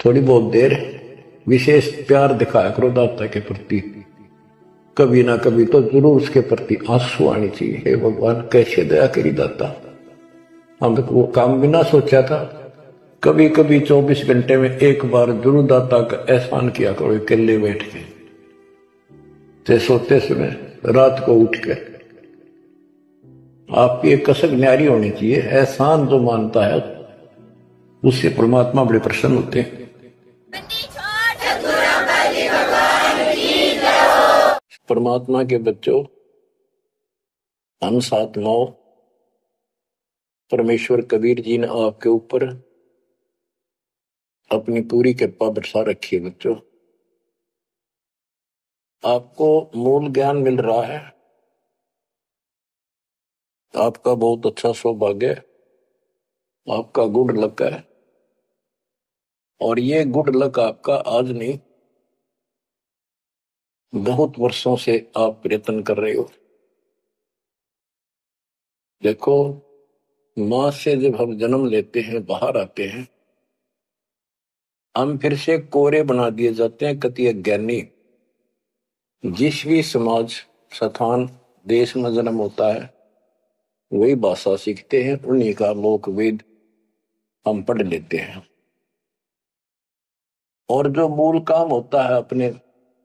थोड़ी बहुत देर विशेष प्यार दिखाया करो दाता के प्रति, कभी ना कभी तो जरूर उसके प्रति आंसू आनी चाहिए। हे भगवान कैसे दया करी दाता, हम तो वो काम भी ना सोचा था। कभी कभी 24 घंटे में एक बार जरूर दाता का एहसान किया करो, अकेले बैठ के, ते सोते समय रात को उठ के। आपकी एक कसक न्यारी होनी चाहिए। एहसान जो मानता है उससे परमात्मा बड़े प्रसन्न होते हैं। परमात्मा के बच्चों, हंस आत्माओं, परमेश्वर कबीर जी ने आपके ऊपर अपनी पूरी कृपा बरसा रखी है। बच्चों, आपको मूल ज्ञान मिल रहा है, आपका बहुत अच्छा सौभाग्य है, आपका गुड लक है। और ये गुड लक आपका आज नहीं, बहुत वर्षों से आप प्रयत्न कर रहे हो। देखो, मां से जब हम जन्म लेते हैं, बाहर आते हैं, हम फिर से कोरे बना दिए जाते हैं, कति अज्ञानी। जिस भी समाज, स्थान, देश में जन्म होता है, वही भाषा सीखते हैं, उन्हीं का लोक वेद हम पढ़ लेते हैं। और जो मूल काम होता है अपने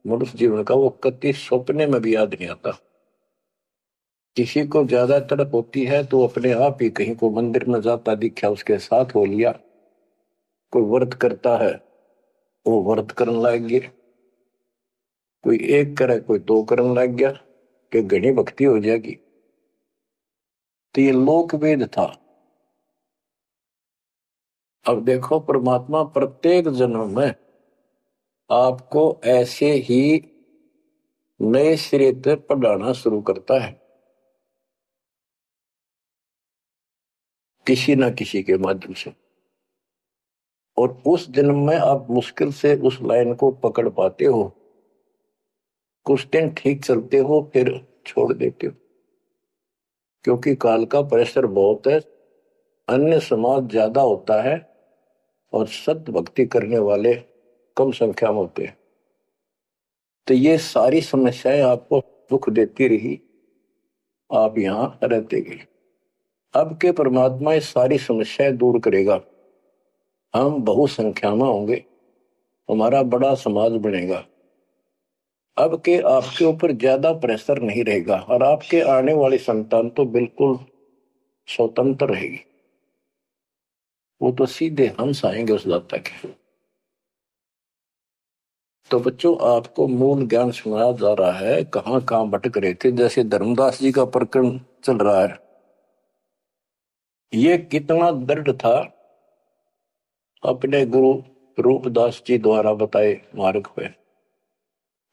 मनुष्य जीवन का, वो कति सपने में भी याद नहीं आता। किसी को ज्यादा तड़प होती है तो अपने आप ही कहीं को मंदिर में जाता दिखा, उसके साथ हो लिया। कोई व्रत करता है, वो व्रत करने लग गया। कोई एक करे, कोई दो करने लग गया कि घनी भक्ति हो जाएगी। तो ये लोक वेद था। अब देखो, परमात्मा प्रत्येक जन्म में आपको ऐसे ही नए सिरे से पढ़ाना शुरू करता है, किसी ना किसी के माध्यम से। और उस जन्म में आप मुश्किल से उस लाइन को पकड़ पाते हो, कुछ दिन ठीक चलते हो, फिर छोड़ देते हो, क्योंकि काल का प्रेशर बहुत है, अन्य समाज ज्यादा होता है और सत्य भक्ति करने वाले कम संख्या में होते हैं। तो ये सारी समस्याएं आपको दुख देती रही, आप यहां रहते गए। अब के परमात्मा ये सारी समस्याएं दूर करेगा, हम बहुसंख्या में होंगे, हमारा बड़ा समाज बनेगा। अब के आपके ऊपर ज्यादा प्रेशर नहीं रहेगा, और आपके आने वाली संतान तो बिल्कुल स्वतंत्र रहेगी। वो तो सीधे हंस आएंगे उस दाता के। तो बच्चों, आपको मूल ज्ञान सुनाया जा रहा है, कहां कहां भटक रहे थे। जैसे धर्मदास जी का प्रकरण चल रहा है, ये कितना दृढ़ था अपने गुरु रूपदास जी द्वारा बताए मार्ग पे।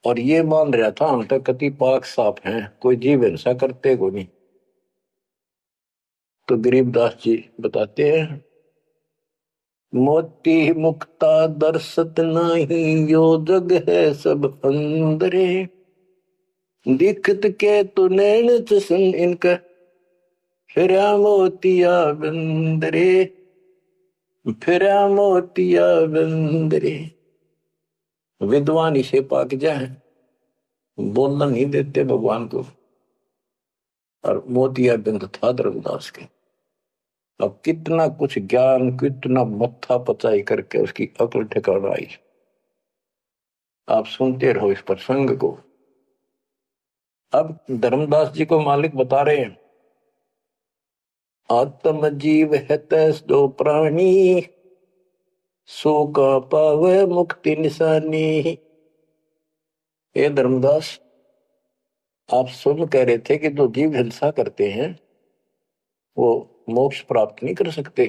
और ये मान रहा था हम तक कति पाक साफ हैं, कोई जीव हिंसा करते को नहीं। तो गरीबदास जी बताते हैं, मोती मुक्ता दर्शत नाही, यो जग है सब अंदरे। दिखत के तु नैन सन इनका, फिरा मोतिया बंदरे, फिरा मोतिया बंदरे। विद्वान इसे पाक जाए, बोलना नहीं देते भगवान को। और मोतिया बिंद था धर्मदास के। अब कितना कुछ ज्ञान, कितना मत्था पचाई करके उसकी अकल ठिकाना आई। आप सुनते रहो इस प्रसंग को। अब धर्मदास जी को मालिक बता रहे हैं, आत्म जीव है तैस दो प्राणी, सो का पावे मुक्ति निशानी। हे धर्मदास, आप सुन कह रहे थे कि जो जीव हिंसा करते हैं वो मोक्ष प्राप्त नहीं कर सकते।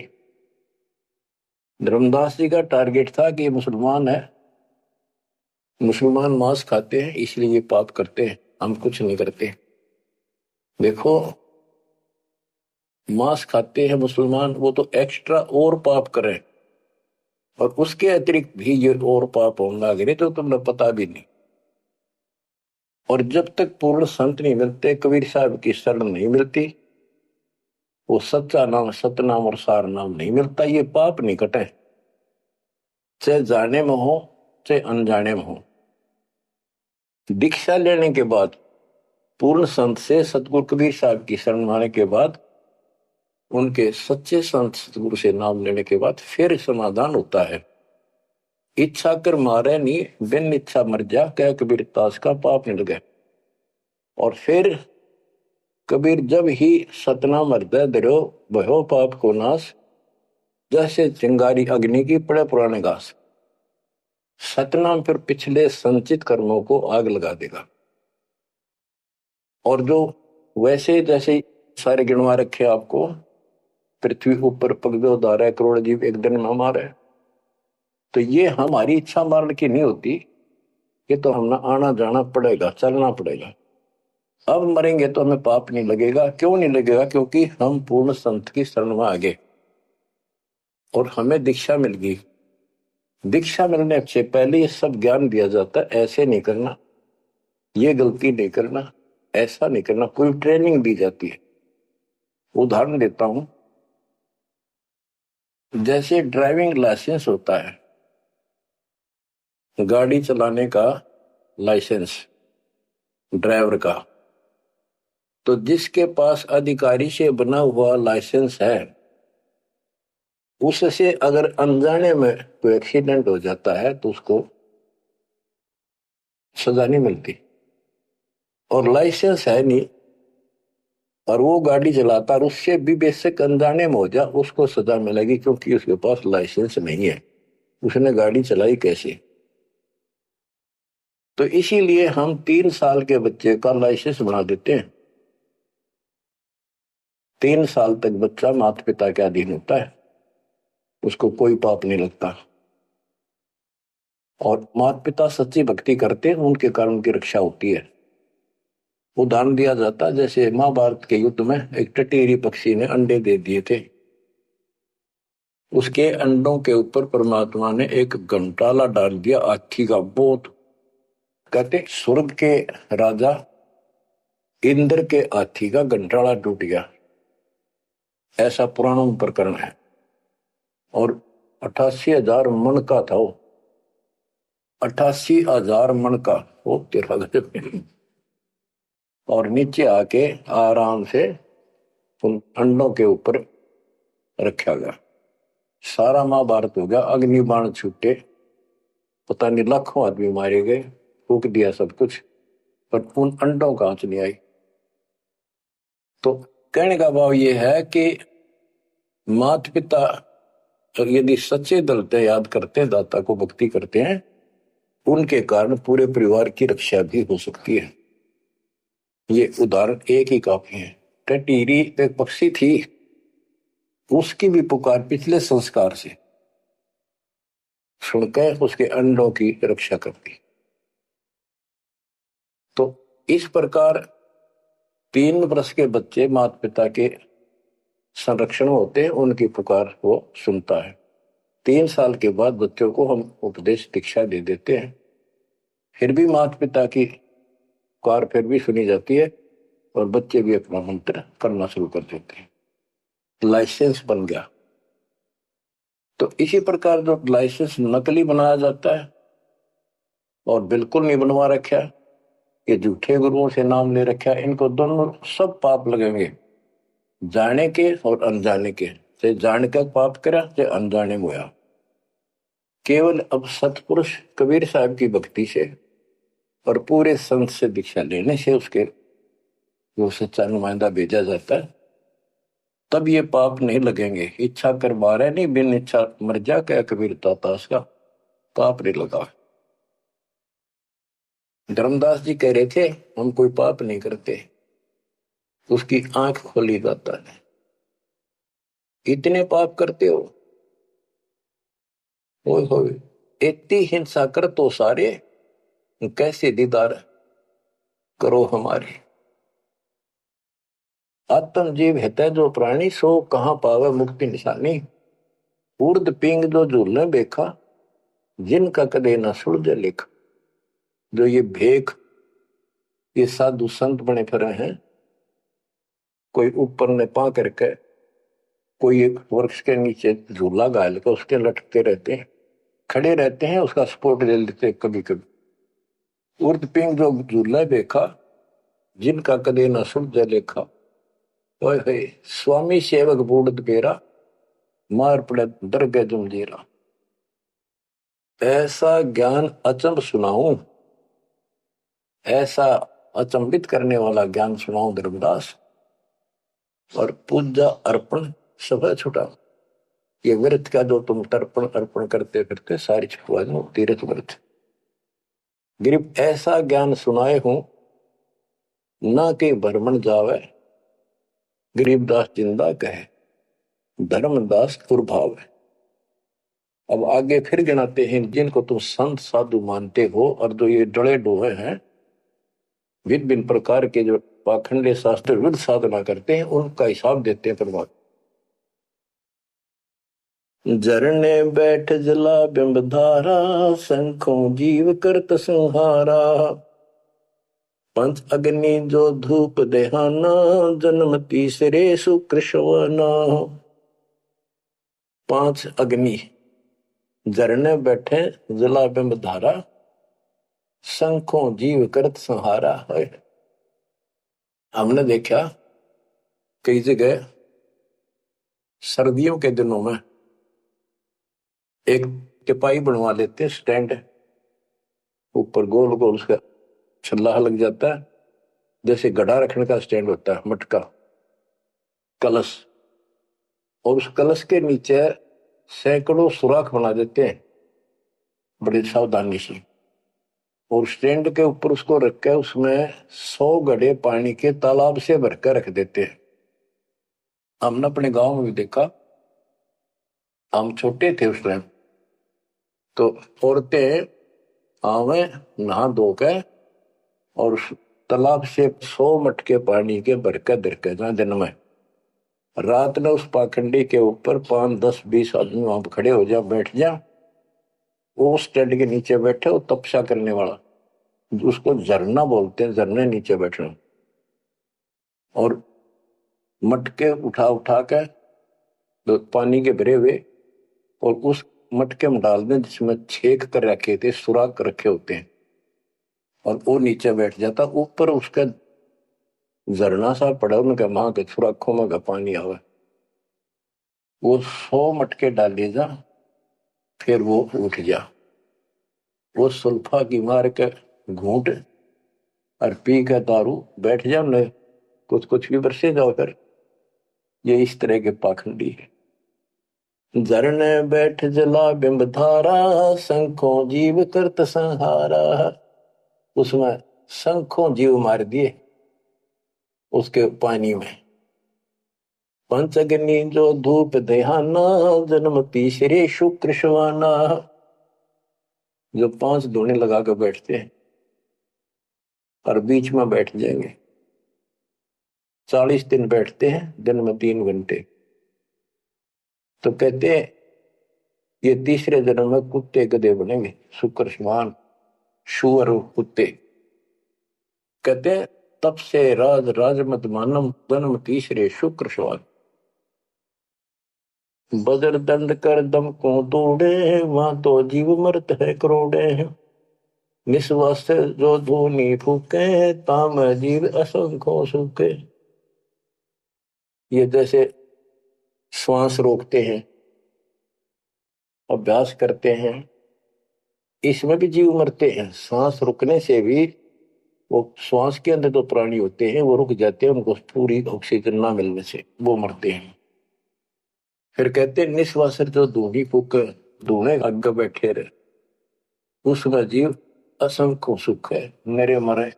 धर्मदास जी का टारगेट था कि ये मुसलमान है, मुसलमान मांस खाते हैं इसलिए ये पाप करते हैं, हम कुछ नहीं करते। देखो, मांस खाते हैं मुसलमान, वो तो एक्स्ट्रा और पाप करें, और उसके अतिरिक्त भी ये और पाप होंगे अगर तो तुम्हें पता भी नहीं। और जब तक पूर्ण संत नहीं मिलते, कबीर साहब की शरण नहीं मिलती, वो सच्चा नाम, सतनाम और सार नाम नहीं मिलता, ये पाप नहीं कटे। चाहे जाने में हो चाहे अनजाने में हो। दीक्षा लेने के बाद, पूर्ण संत से सतगुरु कबीर साहब की शरण माने के बाद, उनके सच्चे संत सतगुरु से नाम लेने के बाद फिर समाधान होता है। इच्छा कर मारे नी, बिन इच्छा मर जा, कह कबीर दास का पाप नहीं लगे। और फिर कबीर जब ही सतनाम हृदय धरो, भयो पाप को नाश, जैसे चिंगारी अग्नि की पड़े पुराने घास। सतनाम फिर पिछले संचित कर्मों को आग लगा देगा। और जो वैसे जैसे सारे गिनवा रखे आपको, पृथ्वी ऊपर पग धारा करोड़ जीव एक दिन में हमारे, तो ये हमारी इच्छा मारने की नहीं होती। ये तो हमें आना जाना पड़ेगा, चलना पड़ेगा। अब मरेंगे तो हमें पाप नहीं लगेगा। क्यों नहीं लगेगा? क्योंकि हम पूर्ण संत की शरण में आ गए और हमें दीक्षा मिल गई। दीक्षा मिलने से पहले ये सब ज्ञान दिया जाता है, ऐसे नहीं करना, ये गलती नहीं करना, ऐसा नहीं करना, पूरी ट्रेनिंग दी जाती है। उदाहरण देता हूं, जैसे ड्राइविंग लाइसेंस होता है, गाड़ी चलाने का लाइसेंस ड्राइवर का, तो जिसके पास अधिकारी से बना हुआ लाइसेंस है, उससे अगर अनजाने में कोई एक्सीडेंट हो जाता है तो उसको सजा नहीं मिलती। और लाइसेंस है नहीं और वो गाड़ी चलाता और उससे भी बेशक अनजाने में हो जाए, उसको सजा मिलेगी, क्योंकि उसके पास लाइसेंस नहीं है, उसने गाड़ी चलाई कैसे। तो इसीलिए हम 3 साल के बच्चे का लाइसेंस बना देते हैं। 3 साल तक बच्चा माता पिता के अधीन होता है, उसको कोई पाप नहीं लगता। और माता पिता सच्ची भक्ति करते हैं, उनके कारण उनकी रक्षा होती है। उदाहरण दिया जाता है, जैसे महाभारत के युद्ध में एक टटेरी पक्षी ने अंडे दे दिए थे। उसके अंडों के ऊपर परमात्मा ने एक घंटाला डाल दिया हाथी का। बहुत कहते स्वर्ग के राजा इंद्र के हाथी का घंटाला टूट गया, ऐसा पुराणों में प्रकरण है। और 88,000 मन का था वो, 88,000 मन का वो तेरा गजब। और नीचे आके आराम से उन अंडों के ऊपर रखा गया। सारा महाभारत हो गया, अग्नि बाण छूटे, पता नहीं लाखों आदमी मारे गए, फूक दिया सब कुछ, पर उन अंडों का आंच नहीं आई। तो कहने का भाव ये है कि माता पिता यदि सच्चे दिल से याद करते हैं, दाता को भक्ति करते हैं, उनके कारण पूरे परिवार की रक्षा भी हो सकती है। ये उदाहरण एक ही काफी है। टटीरी एक पक्षी थी, उसकी भी पुकार पिछले संस्कार से सुनकर उसके अंडों की रक्षा करती। तो इस प्रकार 3 वर्ष के बच्चे माता पिता के संरक्षण होते हैं, उनकी पुकार वो सुनता है। 3 साल के बाद बच्चों को हम उपदेश दीक्षा दे देते हैं, फिर भी माता पिता की पुकार फिर भी सुनी जाती है और बच्चे भी अपना मंत्र करना शुरू कर देते हैं। लाइसेंस बन गया। तो इसी प्रकार जो लाइसेंस नकली बनाया जाता है और बिल्कुल नहीं बनवा रखा है, ये झूठे गुरुओं से नाम ले रखा है, इनको दोनों सब पाप लगेंगे, जाने के और अनजाने के। चाहे जान कर पाप करा चाहे अनजाने में हुआ। केवल अब सतपुरुष कबीर साहब की भक्ति से और पूरे संत से दीक्षा लेने से उसके जो सच्चा नुमाइंदा भेजा जाता है, तब ये पाप नहीं लगेंगे। इच्छा कर मारे नहीं, बिन इच्छा मर जा, क्या कबीर दास का पाप नहीं लगा। धर्मदास जी कह रहे थे हम कोई पाप नहीं करते, उसकी आंख खोली दाता ने। इतने पाप करते हो, इतनी हिंसा कर तो सारे, कैसे दीदार करो हमारे। आत्म जीव है जो प्राणी, सो कहां पावे मुक्ति निशानी। उर्द पिंग जो झूलने बेखा, जिनका कदे न सुलझे लेखा। जो ये भेख, ये साधु संत बने फिरे हैं, कोई ऊपर ने पा करके कोई एक वृक्ष के नीचे झूला गाल के उसके लटकते रहते हैं, खड़े रहते हैं, उसका सपोर्ट ले लेते कभी कभी। उर्द पिंग जो झूला देखा, जिनका कदे न सुरज लेखा। ओए होए, स्वामी सेवक बूढ़ पेरा, मार पड़े दरगह जमजीरा। ऐसा ज्ञान अचंभ सुनाऊं, ऐसा अचंभित करने वाला ज्ञान सुनाऊं धर्मदास, और पूजा अर्पण सब छुटा। ये व्रत का जो तुम तर्पण अर्पण करते करते सारी छुटवा दो, तीर्थ व्रत। गिरिप ऐसा ज्ञान सुनाए हूं, ना के भ्रमण जावे, गरीबदास जिंदा कहे, धर्मदास दुर्भाव है। अब आगे फिर गिनाते हैं जिनको तुम संत साधु मानते हो, और जो ये डले डोहे हैं, भिन्न भिन्न प्रकार के जो पाखंडे शास्त्र विरुद्ध साधना करते हैं, उनका हिसाब देते हैं परमात्मा। झरने बैठ जला बिंब धारा, शंखों जीव करत संहारा। पंच अग्नि जो धूप देहाना, जन्म तीसरे सुकृष्णवाना। पांच अग्नि झरने बैठे जला बिंब धारा, शंखों जीव करत संहारा है। हमने देखा कई जगह सर्दियों के दिनों में एक टिपाई बनवा लेते, स्टैंड ऊपर गोल गोल उसका छल्ला लग जाता है, जैसे गड्ढा रखने का स्टैंड होता है, मटका कलश, और उस कलश के नीचे सैकड़ों सुराख बना देते हैं बड़ी सावधानी से, और स्टैंड के ऊपर उसको रख के उसमें 100 घड़े पानी के तालाब से भरकर रख देते हैं। हमने अपने गांव में भी देखा, हम छोटे थे उस टाइम, तो औरतें आवे नहा धो के और उस तालाब से 100 मटके पानी के भरकर धरकर जहां दिन में रात में उस पाखंडी के ऊपर 5, 10, 20 आदमी वहां पर खड़े हो जा, बैठ जा, वो स्टैंड के नीचे बैठे, वो तपस्या करने वाला, उसको झरना बोलते हैं, झरने नीचे बैठना, और मटके उठा उठा के तो पानी के भरे हुए, और उस मटके में डाल दें जिसमें छेक कर रखे थे, सुराख रखे होते हैं, और वो नीचे बैठ जाता, ऊपर उसका झरना सा पड़ा, उनका वहां के सुराखों में का पानी आवे, वो 100 मटके डाले जा, फिर वो उठ जा, वो सुल्फा की मार के घूंट और पी के दारू बैठ जाओ न, कुछ कुछ भी बरसे जाओ फिर। ये इस तरह के पाखंडी है। झरने बैठ जला बिंब धारा, शंखों जीव करत संहारा। उसमें शंखों जीव मार दिए उसके पानी में। पंचअग्नि जो धूप देहाना, जन्म तीसरे शुक्र शवाना। जो 5 धूने लगा कर बैठते हैं और बीच में बैठ जाएंगे, 40 दिन बैठते हैं, दिन में 3 घंटे, तो कहते हैं ये तीसरे जन्म में कुत्ते गधे बनेंगे, शुक्र समान शुअर कुत्ते। कहते हैं तब से राज राजमत मानम, जन्म तीसरे शुक्र समान। बजर दंड कर दम को तोड़े, वहां तो जीव मरत है करोड़े। निस्वास जो धूनी फूके, ताम जीव असंख्यों सूखे। ये जैसे श्वास रोकते हैं, अभ्यास करते हैं, इसमें भी जीव मरते हैं। सांस रुकने से भी, वो श्वास के अंदर जो प्राणी होते हैं वो रुक जाते हैं, उनको पूरी ऑक्सीजन ना मिलने से वो मरते हैं। फिर कहते हैं निश्वास जो धूनी फूक, धूने आगे बैठे रहे, उसका जीव असंख्य सुख है, मेरे मरे।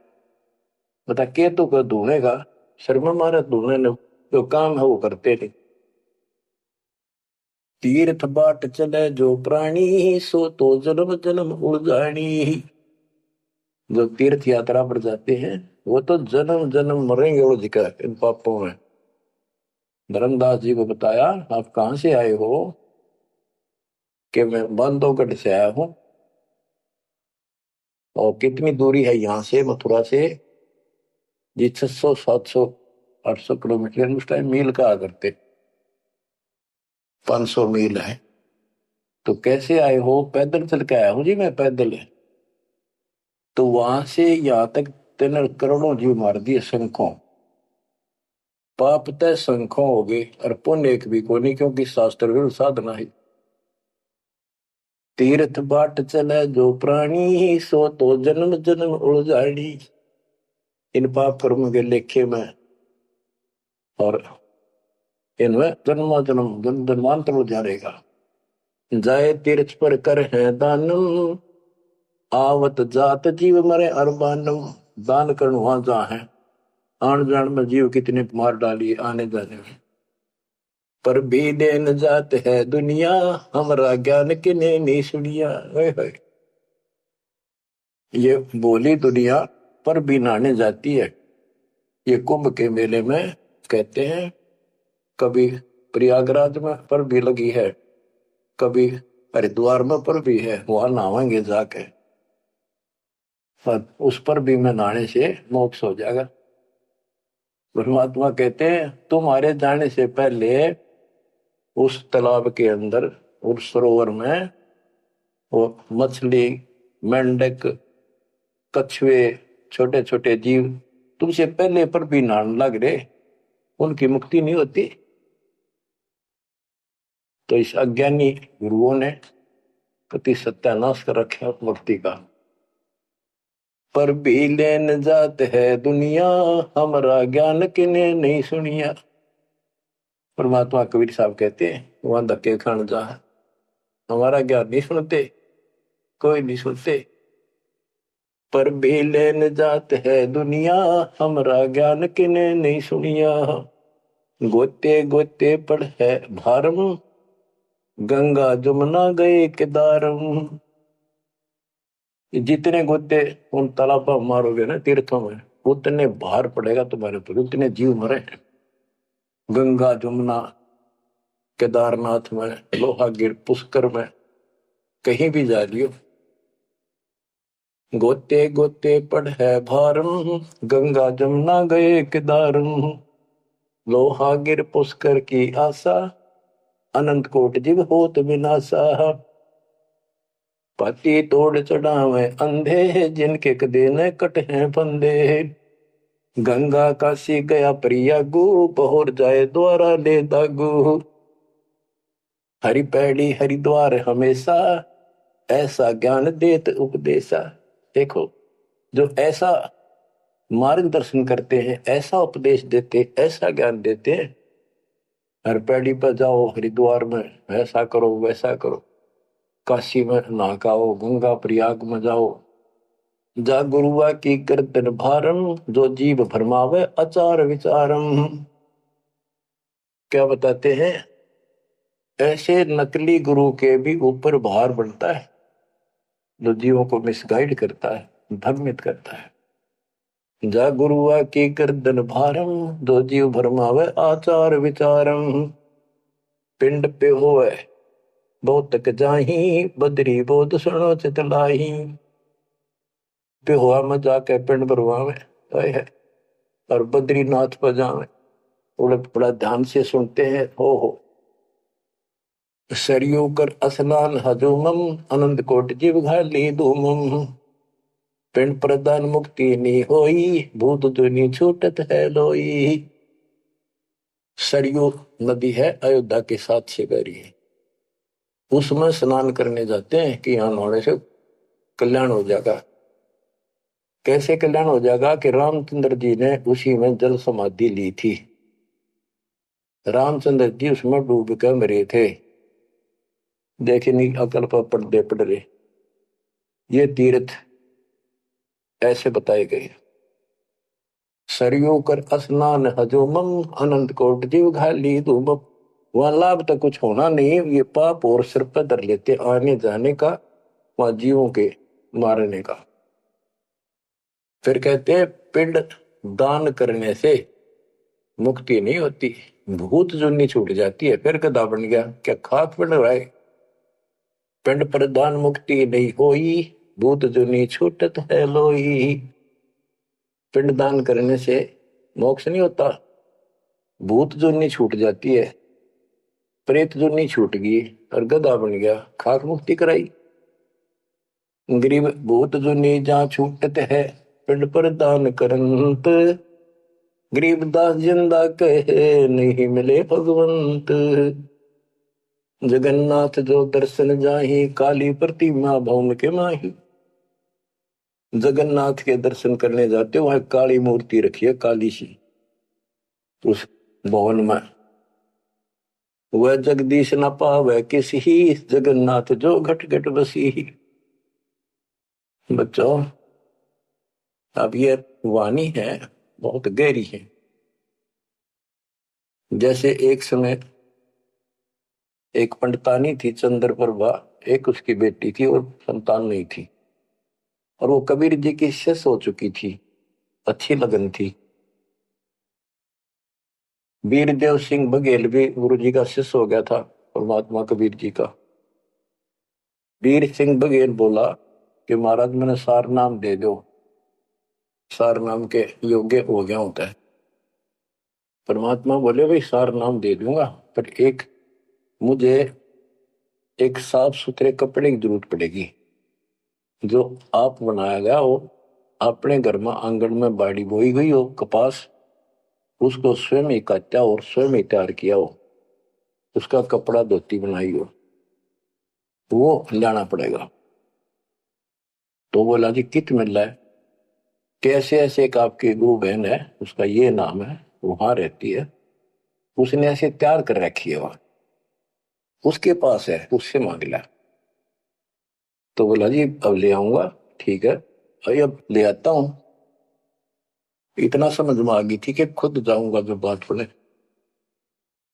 बता के तो कर धूने का शर्म मारे, धूने ने जो काम है वो करते नहीं। तीर्थ बाट चले जो प्राणी, सो तो जन्म जन्म उड़ानी। जो तीर्थ यात्रा पर जाते हैं वो तो जन्म जन्म मरेंगे वो जिक्र इन पापों में। धर्मदास जी को बताया आप कहां से आए हो, कि मैं बांधवगढ़ से आया हूं। और कितनी दूरी है यहाँ से, मथुरा से? जी 600, 700, 800 किलोमीटर, उस टाइम मील कहा करते, 500 मील है। तो कैसे आए हो? पैदल चल के आया हूं जी मैं, पैदल। तो वहां से यहां तक 3 करोड़ों जीव मार दिए शंखों। पाप तय शंखों हो गए और पुण्य एक भी को नहीं, क्योंकि शास्त्र विरुद्ध साधना है। तीर्थ बाट चले जो प्राणी, सो तो जन्म जन्म उलझाड़ी। इन पाप कर्म के लेखे में और इनमें जन्म जन्म जन्मांतर उलझाएगा। जाए तीर्थ पर कर है दानम, आवत जात जीव मरे अरबानम। दान करण वहां जहाँ है, आन जान में जीव कितने मार डाली आने जाने में। पर भी देन जात है दुनिया, हमारा ज्ञान किने नहीं सुनिया। ये बोली दुनिया पर भी नहाने जाती है। ये कुंभ के मेले में कहते हैं, कभी प्रयागराज में पर भी लगी है, कभी हरिद्वार में पर भी है, वहां नहावेंगे जाके। पर उस पर भी में नहाने से मोक्ष हो जाएगा। परमात्मा कहते हैं तुम्हारे जाने से पहले उस तालाब के अंदर, उस सरोवर में, वो मछली, मेंढक, कछुए, छोटे छोटे जीव तुमसे पहले पर भी नहाने लग रहे, उनकी मुक्ति नहीं होती। तो इस अज्ञानी गुरुओं ने कति सत्यानाश कर रखा मुक्ति का। पर भी लेन जात है दुनिया, हमारा ज्ञान किने नहीं सुनिया। परमात्मा कबीर साहब कहते हैं वहां धक्के खान जा, हमारा ज्ञान नहीं सुनते, कोई नहीं सुनते। पर भी लेन जात है दुनिया, हमारा ज्ञान किने नहीं सुनिया। गोते गोते पड़ है भारम, गंगा जमुना गए केदारम। जितने गोते उन तालाबों मारोगे ना तीर्थों में, उतने भार पड़ेगा तुम्हारे ऊपर, उतने जीव मरे। गंगा जमुना, केदारनाथ में, लोहागिर, पुष्कर में, कहीं भी जा लियो। गोते गोते पड़ है भारम, गंगा जमुना गए केदारम। लोहागिर पुष्कर की आशा, अनंत कोट जीव होत विनाशा। पाती तोड़ चढ़ावे अंधे, जिनके कदे न कट हैं फंदे। गंगा काशी गया प्रियागु, पहुर जाए द्वारा ले दागु। हरि पैड़ी हरिद्वार हमेशा, ऐसा ज्ञान देत उपदेशा। देखो, जो ऐसा मार्गदर्शन करते हैं, ऐसा उपदेश देते, ऐसा ज्ञान देते हैं। हर पैड़ी पर जाओ, हरिद्वार में ऐसा करो वैसा करो, काशी में नहाओ, गंगा प्रयाग में जाओ। जा गुरुआ की गर्दन भारम, जो जीव भरमावे आचार विचारम। क्या बताते हैं? ऐसे नकली गुरु के भी ऊपर भार बनता है, जो जीवों को मिसगाइड करता है, भ्रमित करता है। जा गुरुआ की गर्दन भारम, जो जीव भरमावे आचार विचारम। पिंड पे होए बहुत तक जाही, बदरी बोध सुनो चितलाई। पे हुआ में जाके पिंड भरवावे है, और बद्रीनाथ पर जावे, थोड़ा बड़ा ध्यान से सुनते हैं। हो सरयू कर असनान हजूमम, अनंत कोट जीव घाली धूमम। पिंड प्रदान मुक्ति नी होई, भूत दुनी छूटत है लोई। सरयू नदी है अयोध्या के साथ से गरी है, उसमें स्नान करने जाते हैं कि यहाँ नहाने से कल्याण हो जाएगा। कैसे कल्याण हो जाएगा? कि रामचंद्र जी ने उसी में जल समाधि ली थी। रामचंद्र जी उसमें डूब कर मरे थे। देखे नहीं अकल पर पर्दे पड़ रहे। ये तीर्थ ऐसे बताए गए। सरयू कर स्नान हजूमम, अनंत कोट जीव घाली धूमम। वहां लाभ तो कुछ होना नहीं, ये पाप और सिर पर धर लेते आने जाने का, वहां जीवों के मारने का। फिर कहते हैं पिंड दान करने से मुक्ति नहीं होती, भूत जुन्नी छूट जाती है। फिर गधा बन गया, क्या खाक पिंड रहा है? पिंड प्रदान मुक्ति नहीं होई, भूत जुनी छूटत है लोई। पिंड दान करने से मोक्ष नहीं होता, भूत जुनी छूट जाती है। प्रेत जुनी छूट गई और गधा बन गया, खाक मुक्ति कराई। गरीब भूत जुनी जहाँ छूटत है, पिंड पर दान करंत। गरीबदास जिंदा कहे, नहीं मिले भगवंत। जगन्नाथ जो दर्शन जाहि, काली प्रतिमा भवन के माही। जगन्नाथ के दर्शन करने जाते, वहां काली मूर्ति रखी है, काली सी, उस भवन में। वह जगदीश न पावे किसी, जगन्नाथ जो घट घट बसी। बच्चों, अब ये वाणी है, बहुत गहरी है। जैसे एक समय एक पंडितानी थी चंद्रप्रभा, एक उसकी बेटी थी और संतान नहीं थी, और वो कबीर जी की शिष्य हो चुकी थी, अच्छी लगन थी। वीरदेव सिंह बघेल भी गुरु जी का शिष्य हो गया था, परमात्मा कबीर जी का। वीर सिंह बघेल बोला कि महाराज मैंने सार नाम दे दो, सार नाम के योग्य हो गया होता है। परमात्मा बोले भाई सार नाम दे दूंगा, पर एक मुझे एक साफ सुथरे कपड़े की जरूरत पड़ेगी, जो आप बनाया गया हो, अपने घर में आंगन में बाड़ी बोई गई हो कपास, उसको स्वयं ही काटा और स्वयं ही तैयार किया हो, उसका कपड़ा धोती बनाई हो, वो लाना पड़ेगा। तो बोला जी कित मिल रहा है? कैसे ऐसे एक आपकी गुरु बहन है, उसका ये नाम है, वहां रहती है, उसने ऐसे तैयार कर रखी है, वहां उसके पास है, उससे मांग ला। तो बोला जी अब ले आऊंगा, ठीक है, अरे अब ले आता हूं। इतना समझ में आ गई थी कि खुद जाऊंगा जो बात पड़े,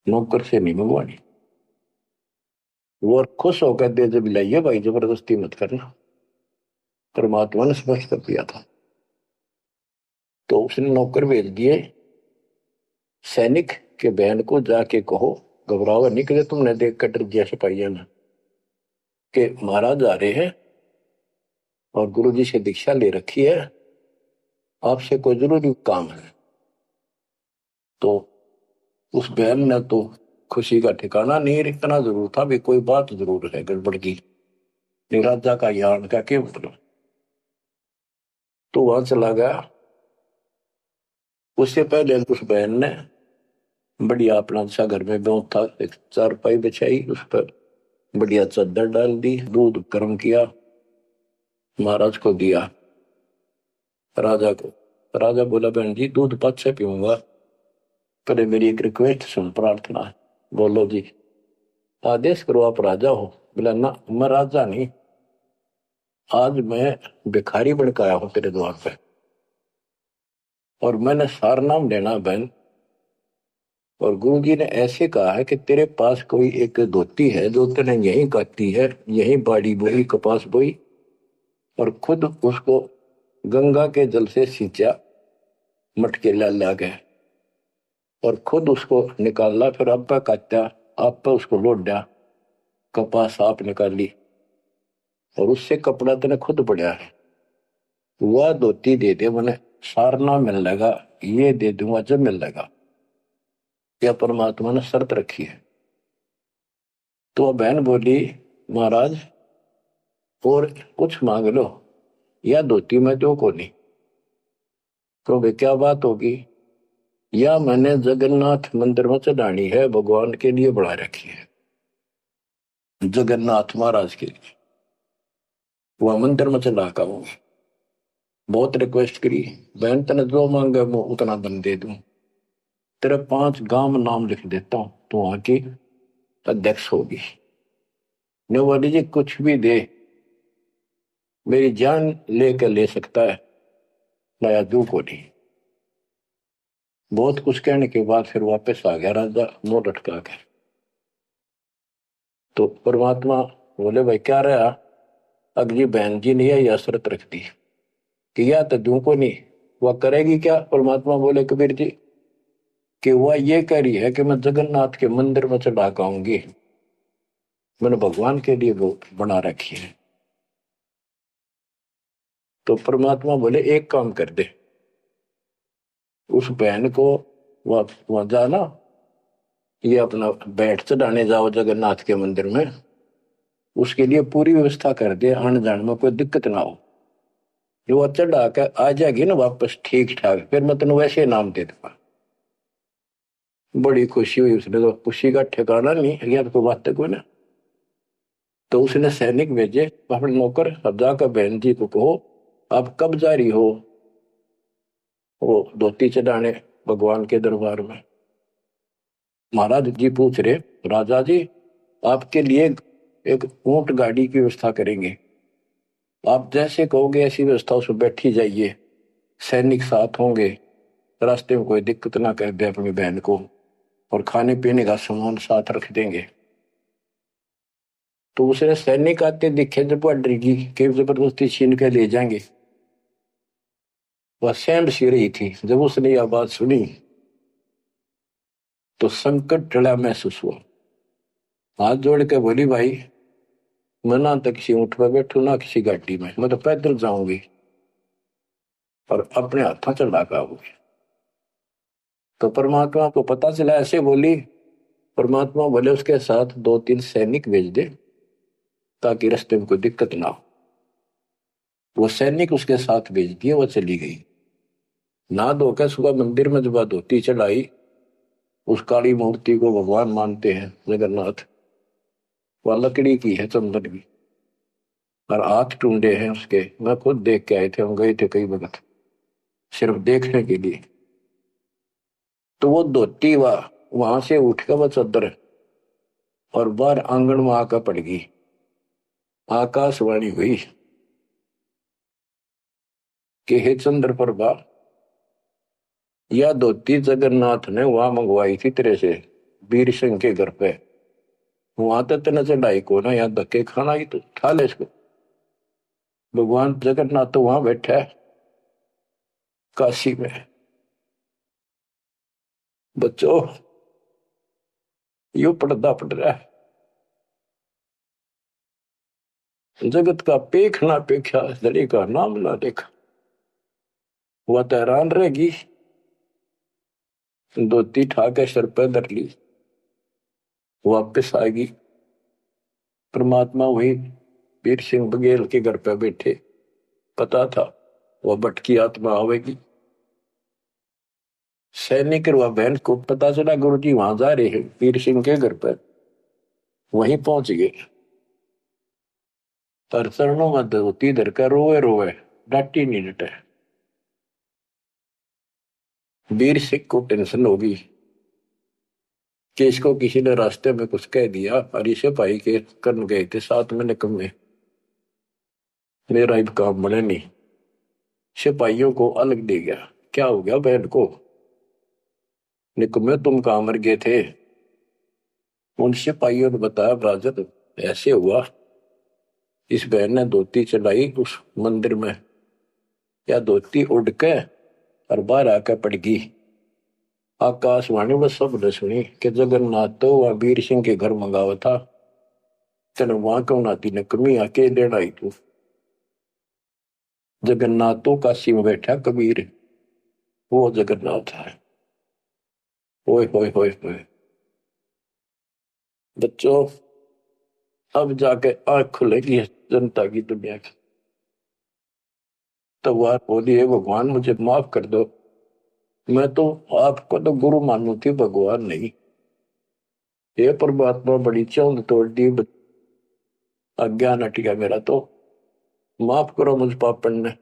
नौकर से नहीं मंगवानी। वो और खुश होकर दे जब लाइए भाई, जबरदस्ती मत करना, परमात्मा ने स्पष्ट कर दिया था। तो उसने नौकर भेज दिए, सैनिक के बहन को जाके कहो, घबराओ निकले, तुमने देख कर डर दिया सिपाहियों ने कि महाराज आ रहे हैं और गुरु जी से दीक्षा ले रखी है, आपसे कोई जरूरी काम है। तो उस बहन ने तो खुशी का ठिकाना नहीं, इतना जरूर था भी कोई बात जरूर है गड़बड़ की, राजा का यान का क्या मतलब। तो वहां चला गया। उससे पहले उस बहन ने बढ़िया अपना अच्छा घर में ब्यों था, एक चारपाई बिछाई, उस पर बढ़िया चादर डाल दी, दूध गर्म किया, महाराज को दिया, राजा को। राजा बोला बहन जी दूध पद से पीऊंगा, पर मेरी एक रिक्वेस्ट सुन, प्रार्थना है। बोलो जी। आदेश करो, आप राजा हो। बोला ना मैं राजा नहीं, आज मैं भिखारी बन के आया हूं तेरे द्वार पे, और मैंने सार नाम लेना बहन, और गुरु जी ने ऐसे कहा है कि तेरे पास कोई एक धोती है जो तूने यहीं काटी है, यहीं बाड़ी बोई, कपास बोई, और खुद उसको गंगा के जल से सींचा, मटके ला ला के, और खुद उसको निकाला, फिर आप पे काटा, आप पे उसको लौट दिया, कपास आप निकाली, और उससे कपड़ा तेने खुद बढ़िया है, वह धोती दे दे, मैंने सारना मिल लगा, ये दे दूंगा जब मिल लगा। क्या परमात्मा ने शर्त रखी है। तो बहन बोली महाराज और कुछ मांग लो, या धोती में दो को नहीं। तो वे क्या बात होगी, या मैंने जगन्नाथ मंदिर में चढ़ानी है, भगवान के लिए बढ़ा रखी है, जगन्नाथ महाराज के लिए, वह मंदिर में चढ़ा का हूं। बहुत रिक्वेस्ट करी, बहन तने जो मांगे वो उतना दम दे दूं, तेरे 5 गांव में नाम लिख देता हूं, तो वहां की अध्यक्ष होगी। ने बोली जी कुछ भी दे, मेरी जान लेकर ले सकता है, नया दू को नहीं। बहुत कुछ कहने के बाद फिर वापस आ गया राजा, मुंह लटका कर। तो परमात्मा बोले भाई क्या रहा, अगली बहन जी ने यह शर्त रख दी कि या तो दू को नहीं, वह करेगी क्या। परमात्मा बोले कबीर जी कि वह ये कह रही है कि मैं जगन्नाथ के मंदिर में चढ़ा आऊंगी, मैंने भगवान के लिए वो बना रखी है। तो परमात्मा बोले एक काम कर दे, उस बहन को वहां जाना, ये अपना बैठ चढ़ाने जाओ जगन्नाथ के मंदिर में, उसके लिए पूरी व्यवस्था कर दे, आने जाने में कोई दिक्कत ना हो। जो वो चढ़ा के आ जाएगी ना वापस ठीक ठाक, फिर मैं तेन वैसे नाम दे दूंगा। बड़ी खुशी हुई उसने, तो खुशी का ठिकाना नहीं है तो बात कोई ना। तो उसने सैनिक भेजे अपने नौकर, अब जाकर बहन जी को कहो आप कब जा रही हो वो धोती चढ़ाने भगवान के दरबार में। महाराज जी पूछ रहे, राजा जी आपके लिए एक ऊंट गाड़ी की व्यवस्था करेंगे, आप जैसे कहोगे ऐसी व्यवस्था उसमें बैठी जाइए, सैनिक साथ होंगे, रास्ते में कोई दिक्कत ना कर दे अपनी बहन को, और खाने पीने का सामान साथ रख देंगे। तो उसने सैनिक आते दिखे जब वह डरगी कि जबरदस्ती छीन के ले जाएंगे, वह सहम सी रही थी। जब उसने यह बात सुनी तो संकट टला महसूस हुआ। हाथ जोड़ के बोली, भाई मैं ना तो किसी ऊंट पर बैठू ना किसी गाड़ी में, मैं तो पैदल जाऊंगी और अपने हाथों चढ़ा के आऊंगी। तो परमात्मा को पता चला, ऐसे बोली। परमात्मा बोले उसके साथ 2-3 सैनिक भेज दे ताकि रास्ते में कोई दिक्कत ना हो। वो सैनिक उसके साथ भेज दिए, वो चली गई। ना धोकर सुबह मंदिर में जब धोती चढ़ाई, उस काली मूर्ति को भगवान मानते हैं जगन्नाथ, वह लकड़ी की है, चंदन की, और हाथ टूंडे हैं उसके। मैं खुद देख के आए थे, हम गए थे कई वक्त सिर्फ देखने के लिए। तो वो धोती वहां से उठ कर वो चद्दर और बाहर आंगन में आकर पड़ गई। आकाशवाणी हुई कि हे चंद्र प्रभा, यह धोती जगन्नाथ ने वहां मंगवाई थी तेरे से, वीर सिंह के घर पे। वहां तो तेने चढ़ाई को ना, यहाँ धक्के खाना ही, तो उठा ले इसको। भगवान जगन्नाथ तो वहां बैठा है काशी में। बच्चों यू पर्दा पड़ रहा है, जगत का पेख ना पेखा, धड़ी का नाम ना देखा। वह तो हैरान रहेगी, धोती ठाके सर पे धर ली, वापिस आएगी। परमात्मा वही वीर सिंह बघेल के घर पे बैठे, पता था वह भटकी आत्मा आवेगी। सैनिक और वह बहन को पता चला गुरु जी वहां जा रहे हैं वीर सिंह के घर पर, वहीं पहुंच गए। पर चरणों में धोती धर कर रोए रोए, डांटी नहीं डटे। वीर सिंह को टेंशन होगी कि इसको किसी ने रास्ते में कुछ कह दिया, और इसे भाई के कर्म गए थे साथ में निकम्मे, मेरा अब काम बने नहीं। सिपाहियों को अलग दे गया, क्या हो गया बहन को, निकम्मे तुम कहां मर गए थे। उन सिपाहियों ने बताया, राजन ऐसे हुआ, इस बहन ने धोती चढ़ाई उस मंदिर में, या धोती उड़ के और बाहर आकर पड़ गई। आकाशवाणी में सबने सुनी कि जगन्नाथ तो वह वीर सिंह के घर मंगावा था, तेने वहां क्यों नाती ने कमी आके लेना आई तू। जगन्नाथ तो काशी में बैठा कबीर, वो जगन्नाथ है। ओए होए होए होए बच्चों, अब जाके आंख खुलेगी जनता की, दुनिया की। तो वह बोली, है भगवान मुझे माफ कर दो, मैं तो आपको तो गुरु मानू थी, भगवान नहीं। ये परमात्मा बड़ी चौंध तोड़ दी, अज्ञान हट गया मेरा, तो माफ करो मुझ पापन ने।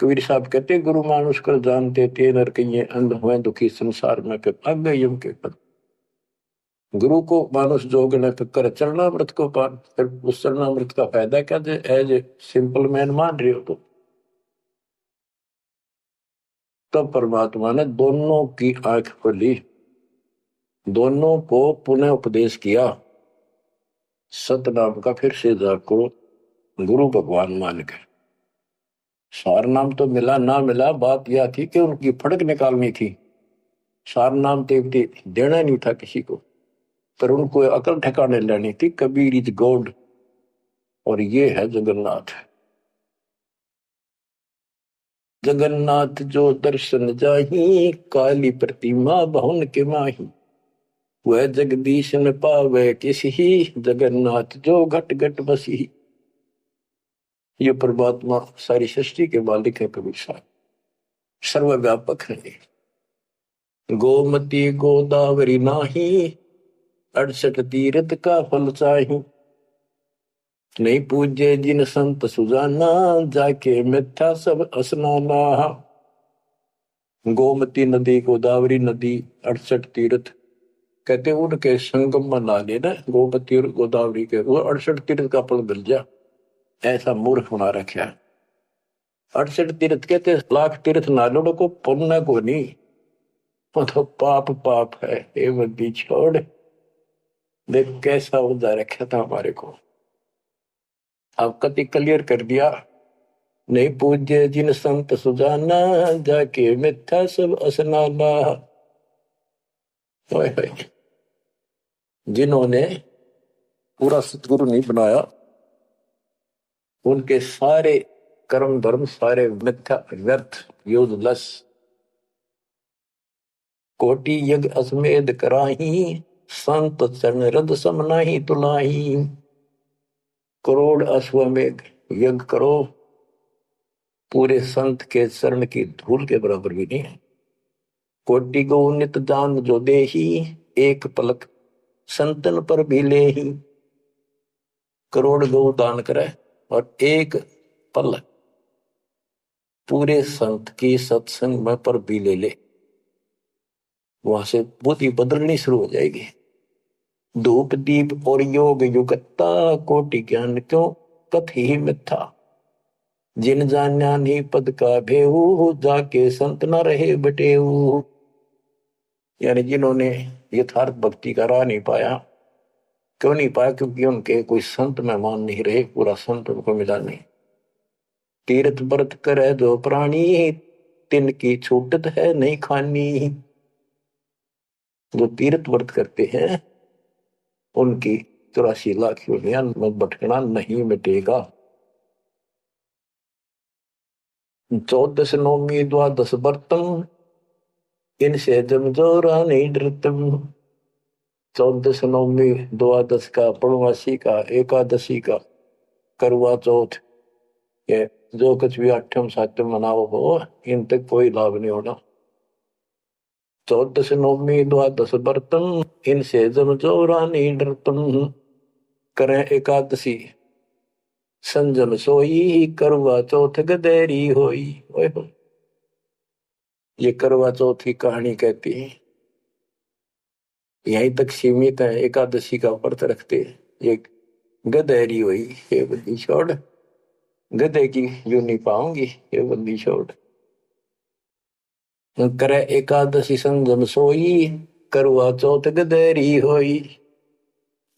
कबीर साहब कहते, गुरु मानुष कर जानते थे, नर कहिए अंध हुए दुखी संसार में, फिर अज्ञ युग के पद। गुरु को मानुष जोग ने कर चरणामृत को पान, फिर उस चरणामृत का फायदा क्या, एज ए सिंपल मैन मान रहे हो तो। तब परमात्मा ने दोनों की आंख खोली, दोनों को पुनः उपदेश किया, सतनाम का फिर से जाको गुरु भगवान मान के। सार नाम तो मिला ना मिला, बात यह थी कि उनकी फड़क निकालनी थी। सार नाम देवती देना नहीं था किसी को, पर उनको अकल ठिकाने लेनी थी। कबीर इज गॉड, और ये है जगन्नाथ। जगन्नाथ जो दर्शन जाही, काली प्रतिमा बहुन के माही। वह जगदीश न पावे किसी, जगन्नाथ जो घट घट बसी। ये परमात्मा सारी सृष्टि के मालिक है कबीर साहब, सर्वव्यापक है। गोमती गोदावरी नाही, 68 तीर्थ का फल चाही। नहीं पूजे जिन संत सुजाना, जाके मिथ्या सब स्नाना। गोमती नदी, गोदावरी नदी, 68 तीर्थ, कहते उनके संगम में नहा लेना गोमती और गोदावरी के, वो 68 तीर्थ का फल मिल जा। ऐसा मूर्ख बना रखा। 68 तीर्थ कहते लाख तीर्थ नालों को पुण्य को नहीं, वो तो पाप पाप है। ये बंदी छोड़, देख कैसा उदा रखा था हमारे को। अब कति क्लियर कर दिया। नहीं पूज्य जिन संत सुजाना, जाके मिथ्या सब स्नाना। जिन्होंने पूरा सतगुरु नहीं बनाया, उनके सारे कर्म धर्म सारे मिथ्या व्यर्थ यूजलेस। कोटि यज्ञ अश्वमेध कराही, संत चरण रद सम नाही तुलाही। करोड़ अश्वमेध यज्ञ करो, पूरे संत के चरण की धूल के बराबर भी नहीं है। कोटि गौ नित दान जो देही, एक पलक संतन पर भी ले ही। करोड़ गौ दान करे और एक पल पूरे संत की सत्संग में पर भी ले, वहां से बुद्धि बदलनी शुरू हो जाएगी। धूप दीप और योग युगता, कोटि ज्ञान क्यों कथ ही मिथ्या। जिन जान्या नहीं पद का भेऊ, जाके संत न रहे बटेऊ। यानी जिन्होंने यथार्थ भक्ति का राह नहीं पाया, क्यों नहीं पाया? क्योंकि उनके कोई संत मेहमान नहीं रहे, पूरा संत उनको मिला नहीं। तीर्थ व्रत करे जो प्राणी, तिनकी छूटत है नहीं खानी। जो तीर्थ व्रत करते हैं उनकी 84 लाख योनियां में भटकना नहीं मिटेगा। 14 नौमी द्वादश व्रतम, इनसे जमजोरा नहीं डरतम। 14 नौमी द्वादश का, पूर्णमासी का, एकादशी का, करवा चौथ, ये जो कुछ भी आठम सातम मनाओ हो, इन तक कोई लाभ नहीं होना। 14 नौमी द्वादश व्रतम, इनसे जमजोरा नहीं डरतम। करें एकादशी संजम सोई, करवा चौथ गदेरी होई। ये करवा चौथ की कहानी कहती है, यहीं तक सीमित है। एकादशी का व्रत रखते ये गदेरी हुई, ये बंदी छोड़, गधे की यूं नहीं पाऊंगी, ये बंदी छोड़। करे एकादशी संजम सोई, करवा चौथ गदेरी होई।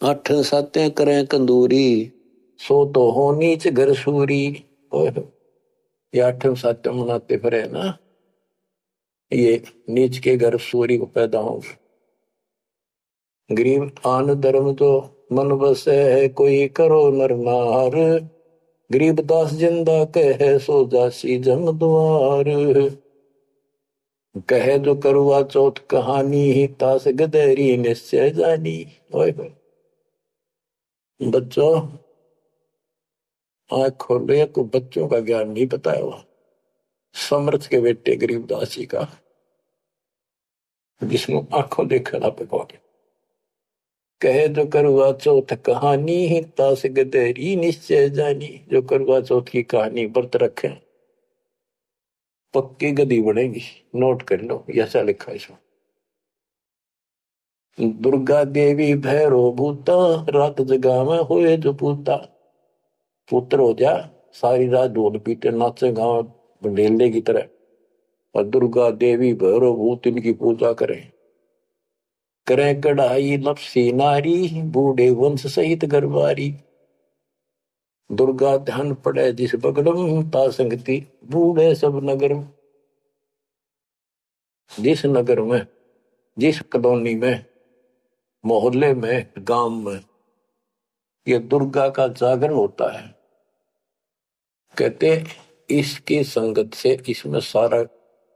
8 सातें करें कंदूरी, सो तो हो नीच घर सूरी। ये 8 सातें मनाते फिरे ना, ये नीच के घर सूरी को पैदा होंगे। गरीब आन धर्म तो मन बसे है, कोई करो नर नार। गरीब दास जिंदा कहे, सो जासी जम द्वार। कहे जो करवा चौथ कहानी, तास गदेरी निश्चय जानी। बच्चों आँख खोलो, को बच्चों का ज्ञान नहीं बताया हुआ। समर्थ के बेटे गरीबदास जी का, जिसको आंखों देखा ना पे पहुंचे। कहे जो करवा चौथ कहानी, तास गदेरी निश्चय जानी। जो करवा चौथ की कहानी व्रत रखे पक्की गदी बनेगी। नोट कर लो, ऐसा लिखा है इसमें। दुर्गा देवी भैरो भूता, रात जगा में हुए जो पूता। पुत्र हो जा, सारी रात ढोल पीटे नाचे गाँव बंडेले की तरह, और दुर्गा देवी भैरो भूत इनकी पूजा करें। करें कढ़ाई लपसी नारी, बूढ़े वंश सहित गरबारी। दुर्गा ध्यान पड़े जिस बगड़म, ता संगति बूढ़े सब नगर। जिस नगर में, जिस कॉलोनी में, मोहल्ले में, गांव में ये दुर्गा का जागरण होता है, कहते इसकी संगत से इसमें सारा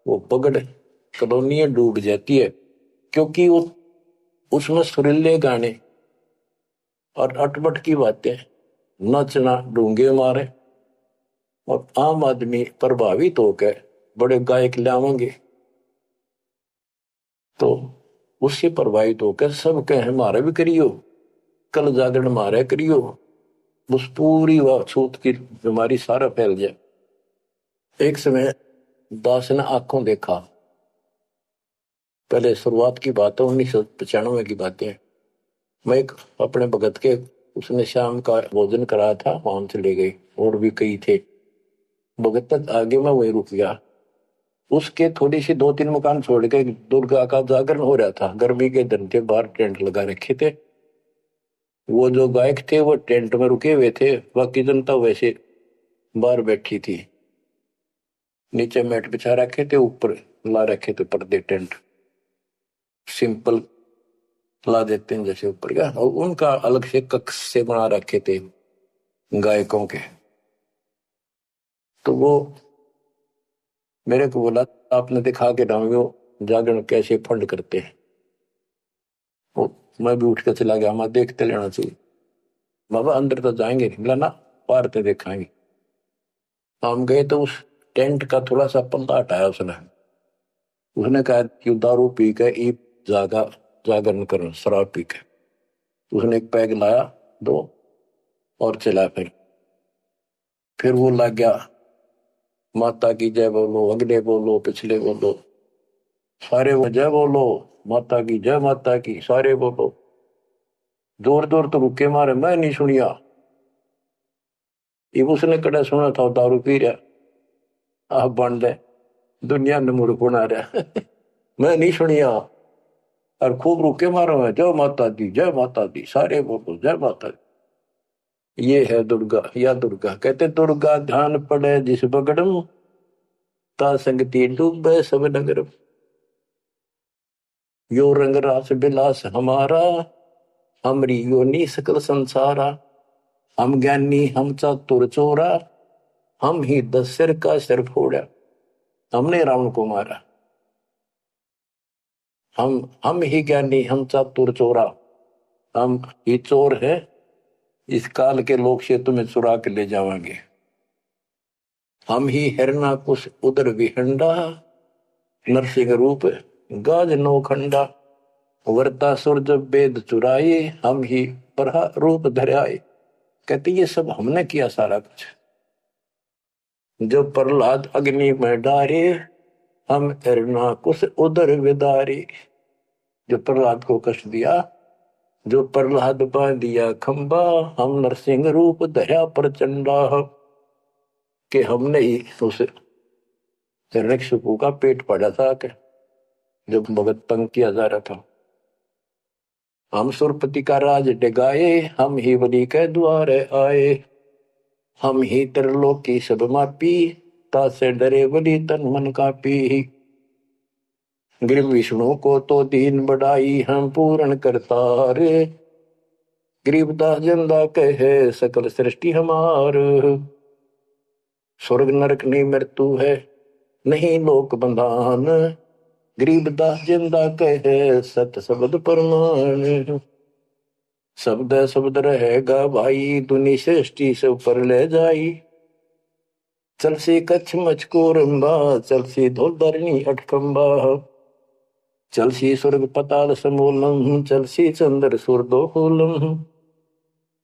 वो पगड़ कॉलोनियां डूब जाती है। क्योंकि वो उसमें सुरीले गाने और अटपट की बातें, नचना डूंगे मारे, और आम आदमी प्रभावित होकर बड़े गायक लावेंगे तो उससे प्रभावित होकर सब कहे हमारे भी करियो, कल जागरण मारे करियो, उस पूरी वह छूत की बीमारी सारा फैल जाए। एक समय दास ने आंखों देखा, पहले शुरुआत की बात है 1995 की बातें। मैं एक अपने भगत के, उसने शाम का भोजन कराया था, वहां चले गए, और भी कई थे भगत तक आगे, मैं वही रुक गया। उसके थोड़ी सी 2-3 मकान छोड़ के दुर्गा का जागरण हो रहा था, गर्मी के दिन थे, बाहर टेंट लगा रखे थे। वो जो गायक थे वो टेंट में रुके हुए थे, बाकी जनता वैसे बाहर बैठी थी। नीचे मैट बिछा रखे थे, ऊपर ला रखे थे पर्दे, टेंट सिंपल ला देते हैं जैसे ऊपर का, और उनका अलग से कक्ष से बना रखे थे गायकों के। तो वो मेरे को बोला आपने दिखा के डालो जागरण कैसे फंड करते हैं। वो मैं भी उठ के चला गया, मैं देखते लेना चाहिए बाबा, अंदर तो जाएंगे नहीं, बोला ना बाहर तो देखाएंगे। हम गए तो उस टेंट का थोड़ा सा पल्ला हटाया उसने। उसने कहा कि दारू पी के ई जागा जागरण करो, शराब पी के। उसने एक पैग लाया, दो, और चला। फिर वो लग गया माता की जय बोलो, अगले बोलो, पिछले बोलो, सारे वो जय बोलो, माता की जय, माता की, सारे बोलो। जोर जोर तो रुके मारे, मैं नहीं सुनिया। ये उसने कड़ा सुना था, दारू पी रहा, आप बन दे दुनिया ने मूर्ख बना रहा। मैं नहीं सुनिया, और खूब रुके मारो, मैं जय माता दी, जय माता दी, सारे बोलो जय माता दी। ये है दुर्गा, या दुर्गा कहते, दुर्गा ध्यान पड़े जिस बगड़म, ता संगति डूबे सब नगर। यो रंग रास बिलास हमारा, हमरी योनि सकल संसारा। हम ज्ञानी हम चातुर चोरा, हम ही 10 सिर का सिर फोड़ा। हमने रावण को मारा, हम ही ज्ञानी हम चातुर चोरा, हम ही चोर है, इस काल के लोग से तुम्हें चुरा के ले जावांगे। हम ही हिरणा कुश उदर विहंडा, नरसिंह रूप गाज नौखंडा। वर्ता सुर जब वेद चुराए, हम ही प्रहा रूप धराए। कहते ये सब हमने किया सारा कुछ। जो प्रहलाद अग्नि में डारे, हम हिरणा कुश उदर विदारे। जो प्रहलाद को कष्ट दिया, जो प्रहलाद बांध दिया खंबा, हम नरसिंह रूप धरा प्रचंडा। कि हमने ही उस हिरण्यकशिपु का पेट फाड़ा था, कि जब भगत तंग किया जा रहा था। हम सुरपति का राज डिगाए, हम ही बलि के द्वारे आए। हम ही त्रिलोकी सब मापी, तासे डरे बलि तन मन कापी। गृह विष्णु को तो दीन बढ़ाई, हम पूर्ण करतार। गरीबदास जिंदा कहे सकल सृष्टि हमार। स्वर्ग नरक नहीं मृत्यु है, नहीं लोक बंधान। गरीबदास जिंदा कहे सत शब्द प्रमाण। शब्द शब्द रहेगा भाई, दुनि सृष्टि से ऊपर ले जाई। चल सी कच्छ मचको रंबा, चल सी धोल धरणी अटकंबा। चल सी स्वर्ग पताल समूलम, चल सी चंद्र सूर्दोलम।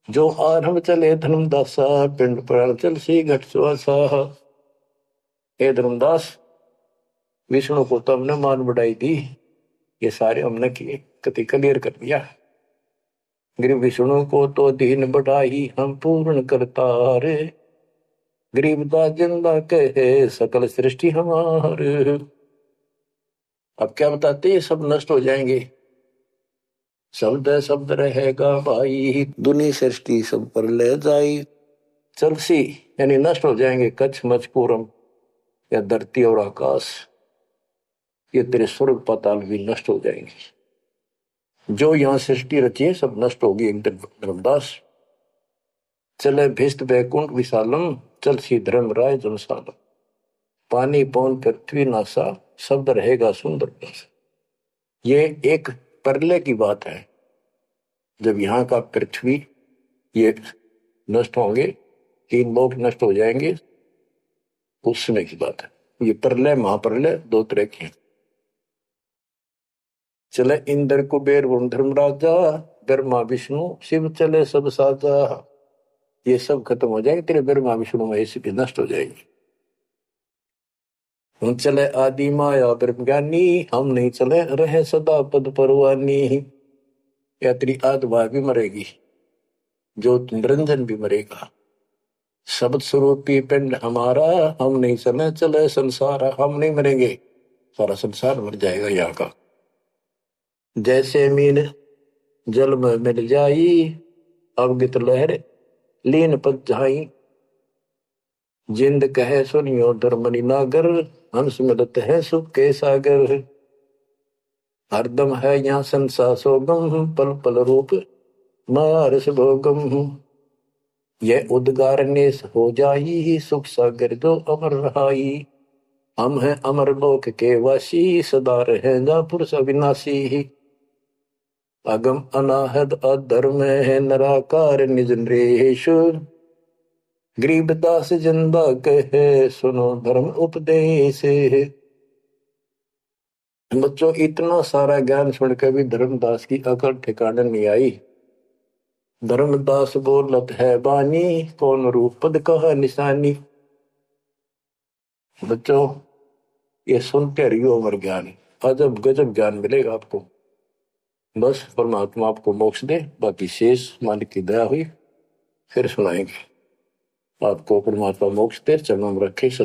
जो आरंभ चले धर्मदासा, पिंड प्राण चल सी घट सुआसा। हे धर्मदास, विष्णु को तो हमने मान बढ़ाई दी, ये सारे हमने किए, कति क्लियर कर दिया। गरीब विष्णु को तो दीन बढ़ाई, हम पूर्ण करतार। गरीबदास जिंदा कहे सकल सृष्टि हमार। अब क्या बताते, ये सब नष्ट हो जाएंगे। शब्द शब्द रहेगा भाई, दुनी सृष्टि सब पर ले जाई। चलसी यानी नष्ट हो जाएंगे, कच्छ मचपूरम या धरती और आकाश, ये तेरे स्वर्ग पाताल भी नष्ट हो जाएंगे। जो यहां सृष्टि रची है सब नष्ट होगी एक दिन। धर्मदास चले भिस्त बैकुंठ विशालम, चल सी धर्म राय जनसालम। पानी पौन पृथ्वी नासा, शब्द रहेगा सुंदर। ये एक प्रलय की बात है, जब यहाँ का पृथ्वी ये नष्ट होंगे, 3 लोक नष्ट हो जाएंगे, उस समय की बात है। ये प्रलय महाप्रलय 2 तरह के हैं। चले इंद्र कुबेर वरुण धर्मराजा, ब्रह्मा विष्णु शिव चले सब साजा। ये सब खत्म हो जाएंगे, तेरे ब्रह्मा विष्णु महेश भी नष्ट हो जाएंगे। हम चले आदि माया ब्रह्म ज्ञानी, हम नहीं चले रहे सदा पद परवानी। या तेरी आत्मा भी मरेगी, जो निरंजन भी मरेगा। शब्द स्वरूपी पिंड हमारा, हम नहीं चले चले संसार। हम नहीं मरेंगे, सारा संसार मर जाएगा यहाँ का। जैसे मीन जल में मिल जाई, अवगित लहर लीन पद जाई। जिंद कहे सुनियो धर्मनि नागर, हंस मिलत है सुख के सागर। हरदम है यहाँ संसार सोगम, पल पल रूप मारस भोगम। यह उद्गार नेस हो जाई, सुख सागर जो अमर रहाई। हम हैं अमर लोक के वासी, सदा रहेगा पुरुष अविनाशी। अगम अनाहद अधर्म है निराकार निज नरेश। गरीबदास जिंदा कहे सुनो धर्म उपदेश। बच्चों, इतना सारा ज्ञान सुनकर भी धर्मदास की अकल ठिकाने नहीं आई। धर्मदास बोलत है बानी, कौन रूप पद कहा निशानी। बच्चों, ये सुनते रहियो अमर ज्ञान, अजब गजब ज्ञान मिलेगा आपको। बस परमात्मा आपको मोक्ष दे, बाकी शेष मालिक की दया हुई फिर सुनाएंगे। आपको परमात्मा मोक्ष दे, चरणों में रखे। सत्य